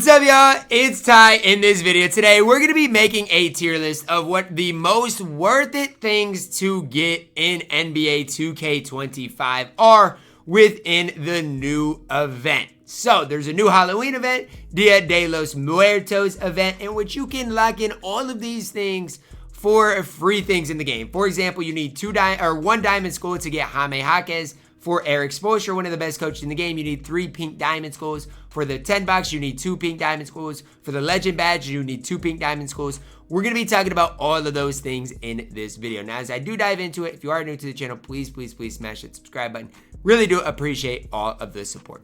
What's up, y'all? It's Ty. In this video today, we're going to be making a tier list of what the most worth it things to get in NBA 2K25 are within the new event. So, there's a new Halloween event, Dia de los Muertos event, in which you can lock in all of these things for free things in the game. For example, you need one diamond skull to get Jaime Jaquez. For Eric Spoelstra, one of the best coaches in the game, you need 3 pink diamond skulls. For the 10 bucks, you need 2 pink diamond skulls. For the legend badge, you need 2 pink diamond skulls. We're going to be talking about all of those things in this video. Now, as I do dive into it, if you are new to the channel, please smash that subscribe button. Really do appreciate all of the support.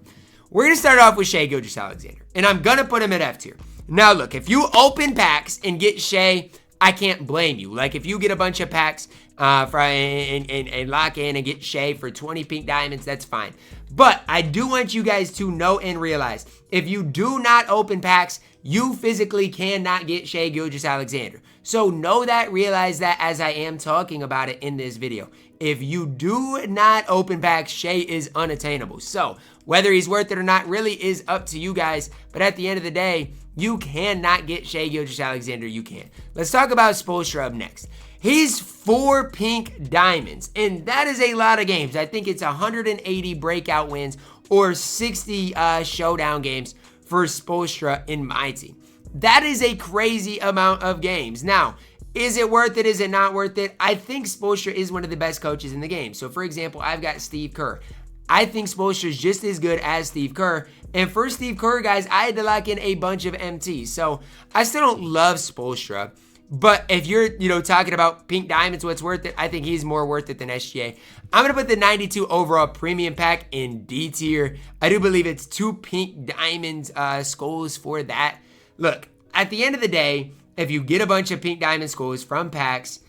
We're going to start off with Shai Gilgeous Alexander, and I'm going to put him at F tier. Now, look, if you open packs and get Shai, I can't blame you. Like, if you get a bunch of packs and lock in and get Shai for 20 pink diamonds, that's fine. But I do want you guys to know and realize, if you do not open packs, you physically cannot get Shai Gilgeous Alexander. So know that, realize that as I am talking about it in this video. If you do not open packs, Shai is unattainable. So whether he's worth it or not really is up to you guys. But at the end of the day, you cannot get Shai Gilgeous Alexander. You can't. Let's talk about Spoelstra up next. He's 4 pink diamonds, and that is a lot of games. I think it's 180 breakout wins or 60 showdown games for Spoelstra in my team. That is a crazy amount of games. Now, is it worth it? Is it not worth it? I think Spoelstra is one of the best coaches in the game. So, for example, I've got Steve Kerr. I think Spoelstra is just as good as Steve Kerr. And for Steve Kerr, guys, I had to lock in a bunch of MTs. So, I still don't love Spoelstra. But if you're, talking about pink diamonds, what's worth it, I think he's more worth it than SGA. I'm going to put the 92 overall premium pack in D tier. I do believe it's 2 pink diamonds skulls for that. Look, at the end of the day, if you get a bunch of pink diamond skulls from packs,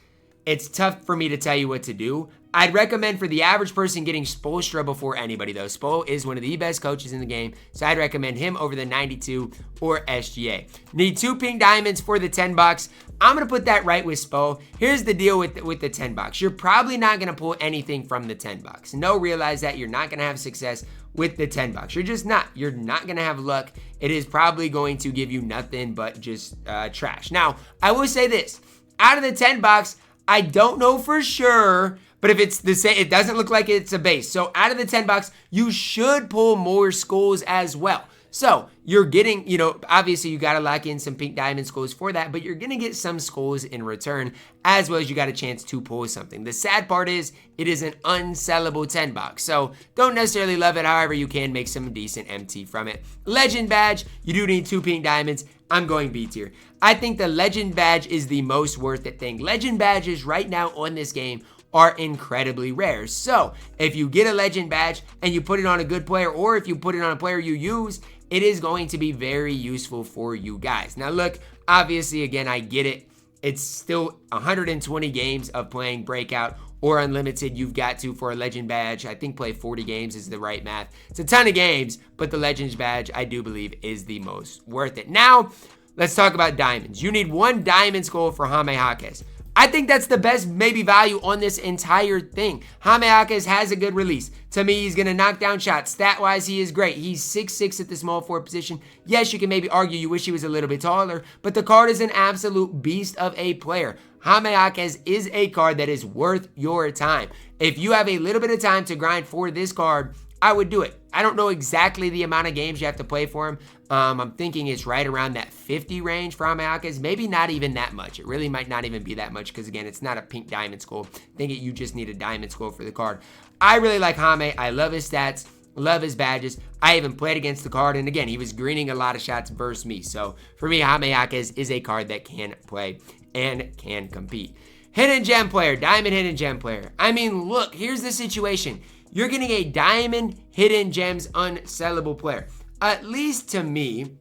it's tough for me to tell you what to do. I'd recommend for the average person getting Spoelstra before anybody, though. Spo is one of the best coaches in the game, so I'd recommend him over the 92 or SGA. Need 2 pink diamonds for the 10 bucks. I'm going to put that right with Spo. Here's the deal with the 10 bucks. You're probably not going to pull anything from the 10 bucks. No, realize that you're not going to have success with the 10 bucks. You're just not. You're not going to have luck. It is probably going to give you nothing but just trash. Now, I will say this. Out of the 10 bucks, I don't know for sure, but if it's the same, it doesn't look like it's a base. So out of the 10 bucks, you should pull more skulls as well. So you're getting, obviously you got to lock in some pink diamond skulls for that, but you're going to get some skulls in return, as well as you got a chance to pull something. The sad part is it is an unsellable 10 bucks. So don't necessarily love it. However, you can make some decent MT from it. Legend badge, you do need 2 pink diamonds. I'm going B tier. I think the legend badge is the most worth it thing. Legend badges right now on this game are incredibly rare. So if you get a legend badge and you put it on a good player, or if you put it on a player you use, it is going to be very useful for you guys. Now look, obviously, again, I get it. It's still 120 games of playing breakout or unlimited. You've got to, for a legend badge, I think play 40 games is the right math. It's a ton of games, but the legends badge, I do believe, is the most worth it. Now, let's talk about diamonds. You need 1 diamond skull for Jaime Jaquez. I think that's the best maybe value on this entire thing. Jaime Jaquez has a good release. To me, he's going to knock down shots. Stat-wise, he is great. He's 6'6" at the small forward position. Yes, you can maybe argue you wish he was a little bit taller, but the card is an absolute beast of a player. Jaime Jaquez is a card that is worth your time. If you have a little bit of time to grind for this card, I would do it. I don't know exactly the amount of games you have to play for him. I'm thinking it's right around that 50 range for Jaime Jaquez. Maybe not even that much. It really might not even be that much because, again, it's not a pink diamond skull. I think you just need a diamond skull for the card. I really like Jaime. I love his stats. Love his badges. I even played against the card, and again, he was greening a lot of shots versus me. So for me, Jaime Jaquez is a card that can play and can compete. Hidden gem player, diamond hidden gem player. I mean, look, here's the situation. You're getting a diamond hidden gems unsellable player. At least to me,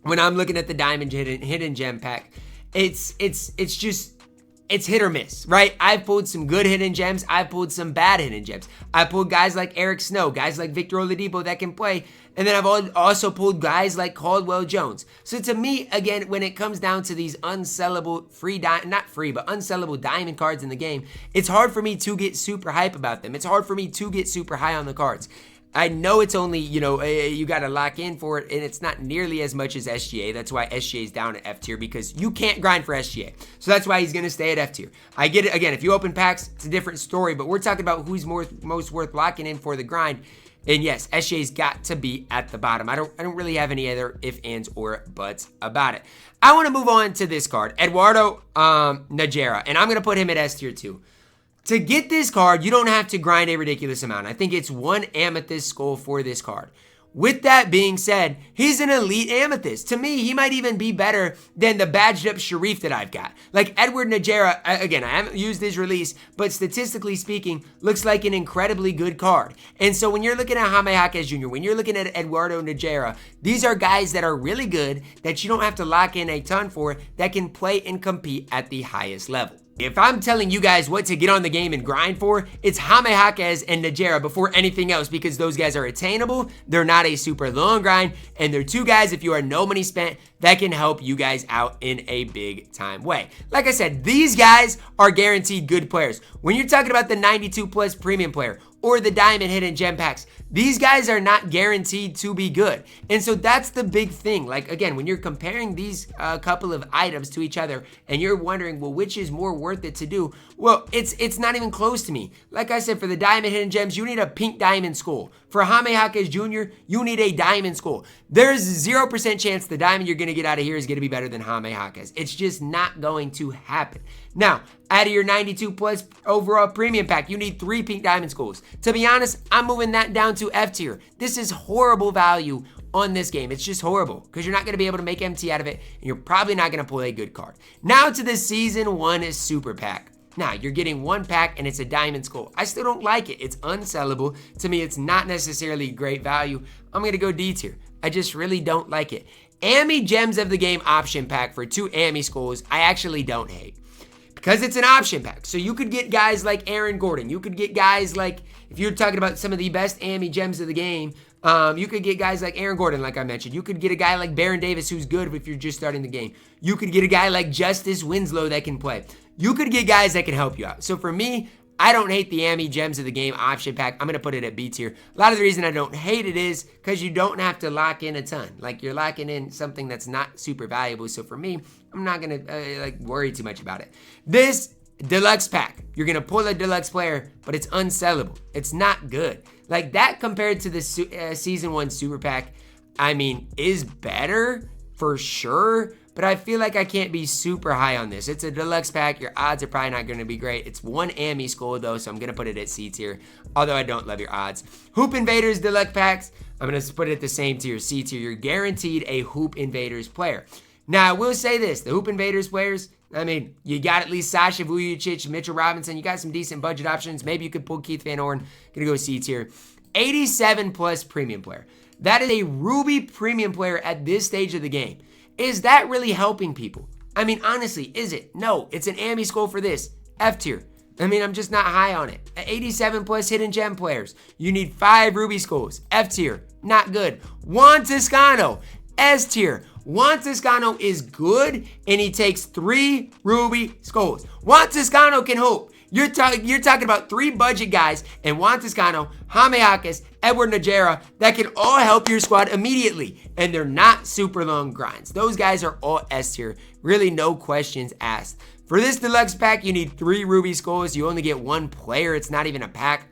when I'm looking at the diamond hidden gem pack, it's hit or miss, right? I've pulled some good hidden gems. I've pulled some bad hidden gems. I pulled guys like Eric Snow, guys like Victor Wembanyama that can play. And then I've also pulled guys like Caldwell Jones. So to me, again, when it comes down to these unsellable unsellable diamond cards in the game, it's hard for me to get super hype about them. It's hard for me to get super high on the cards. I know it's only, you got to lock in for it, and it's not nearly as much as SGA. That's why SGA is down at F tier, because you can't grind for SGA. So that's why he's going to stay at F tier. I get it. Again, if you open packs, it's a different story, but we're talking about who's most worth locking in for the grind. And yes, SGA's got to be at the bottom. I don't really have any other ifs, ands, or buts about it. I want to move on to this card, Eduardo Najera, and I'm going to put him at S tier too. To get this card, you don't have to grind a ridiculous amount. I think it's 1 Amethyst Skull for this card. With that being said, he's an elite Amethyst. To me, he might even be better than the badged up Sharif that I've got. Like Edward Najera, again, I haven't used his release, but statistically speaking, looks like an incredibly good card. And so when you're looking at Jaime Jaquez Jr., when you're looking at Eduardo Najera, these are guys that are really good that you don't have to lock in a ton for, that can play and compete at the highest level. If I'm telling you guys what to get on the game and grind for, it's Jaime Jaquez and Najera before anything else, because those guys are attainable, they're not a super long grind, and they're two guys, if you are no money spent, that can help you guys out in a big time way. Like I said, these guys are guaranteed good players. When you're talking about the 92 plus premium player or the diamond hidden gem packs, these guys are not guaranteed to be good. And so that's the big thing. Like, again, when you're comparing these couple of items to each other and you're wondering, well, which is more worth it to do? Well, it's not even close to me. Like I said, for the diamond hidden gems, you need a pink diamond skull. For Jaime Jaquez Jr., you need a diamond skull. There's 0% chance the diamond you're going to get out of here is going to be better than Jaime Jaquez. It's just not going to happen. Now, out of your 92 plus overall premium pack, you need 3 pink diamond skulls. To be honest, I'm moving that down to F tier. This is horrible value on this game. It's just horrible because you're not going to be able to make MT out of it, and you're probably not going to pull a good card. Now to the Season 1 Super Pack. Now, you're getting 1 pack and it's a diamond skull. I still don't like it. It's unsellable. To me, it's not necessarily great value. I'm going to go D tier. I just really don't like it. Ami Gems of the Game option pack for 2 Ami skulls, I actually don't hate. Because it's an option pack. So you could get guys like Aaron Gordon. You could get guys like, if you're talking about some of the best Ami Gems of the game, you could get guys like Aaron Gordon, like I mentioned. You could get a guy like Baron Davis, who's good if you're just starting the game. You could get a guy like Justice Winslow that can play. You could get guys that can help you out. So for me, I don't hate the Ami Gems of the Game option pack. I'm going to put it at B tier. A lot of the reason I don't hate it is because you don't have to lock in a ton. Like, you're locking in something that's not super valuable. So for me, I'm not going to worry too much about it. This deluxe pack, you're going to pull a deluxe player, but it's unsellable. It's not good. Like, that compared to the Season 1 Super Pack, I mean, is better for sure. But I feel like I can't be super high on this. It's a deluxe pack. Your odds are probably not going to be great. It's 1 Ami skull, though, so I'm going to put it at C tier, although I don't love your odds. Hoop Invaders deluxe packs, I'm going to put it at the same tier, C tier. You're guaranteed a Hoop Invaders player. Now, I will say this. The Hoop Invaders players, I mean, you got at least Sasha Vujacic, Mitchell Robinson. You got some decent budget options. Maybe you could pull Keith Van Horn. Going to go C tier. 87 plus premium player. That is a Ruby premium player at this stage of the game. Is that really helping people? I mean, honestly, is it? No, it's an Ami skull for this. F tier. I mean, I'm just not high on it. 87 plus hidden gem players. You need 5 Ruby skulls. F tier. Not good. Juan Toscano. S tier. Juan Toscano is good, and he takes 3 Ruby skulls. Juan Toscano can hoop. You're talking about 3 budget guys, and Juan Toscano, Jaime Jaquez, Edward Najera, that can all help your squad immediately. And they're not super long grinds. Those guys are all S tier. Really no questions asked. For this deluxe pack, you need 3 Ruby skulls. You only get 1 player. It's not even a pack.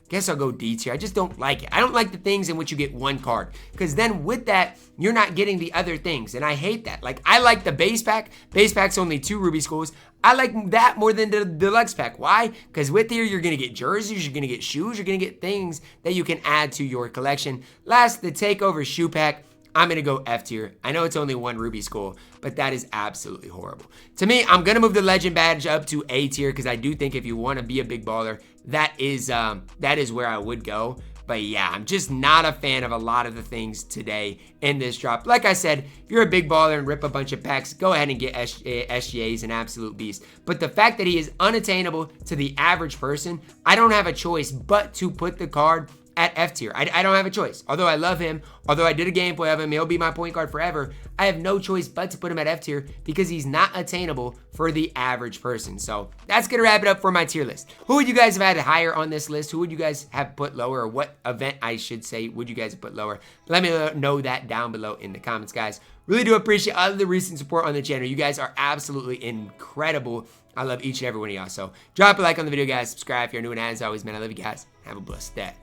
Guess I'll go D tier. I just don't like it. I don't like the things in which you get 1 card, because then with that, you're not getting the other things, and I hate that. Like, I like the base pack. Base pack's only 2 Ruby skulls. I like that more than the deluxe pack. Why? Because with here, you're going to get jerseys, you're going to get shoes, you're going to get things that you can add to your collection. Last, the Takeover shoe pack. I'm going to go F tier. I know it's only 1 Ruby skull, but that is absolutely horrible. To me, I'm going to move the Legend Badge up to A tier, because I do think if you want to be a big baller, that is where I would go. But yeah, I'm just not a fan of a lot of the things today in this drop. Like I said, if you're a big baller and rip a bunch of packs, go ahead and get SGA's an absolute beast. But the fact that he is unattainable to the average person, I don't have a choice but to put the card at F tier. I don't have a choice. Although I love him, although I did a gameplay of him, he'll be my point guard forever. I have no choice but to put him at F tier because he's not attainable for the average person. So that's going to wrap it up for my tier list. Who would you guys have had higher on this list? Who would you guys have put lower? Or what event, I should say, would you guys have put lower? Let me know that down below in the comments, guys. Really do appreciate all of the recent support on the channel. You guys are absolutely incredible. I love each and every one of y'all. So drop a like on the video, guys. Subscribe if you're new, and as always, man, I love you guys. Have a blessed day.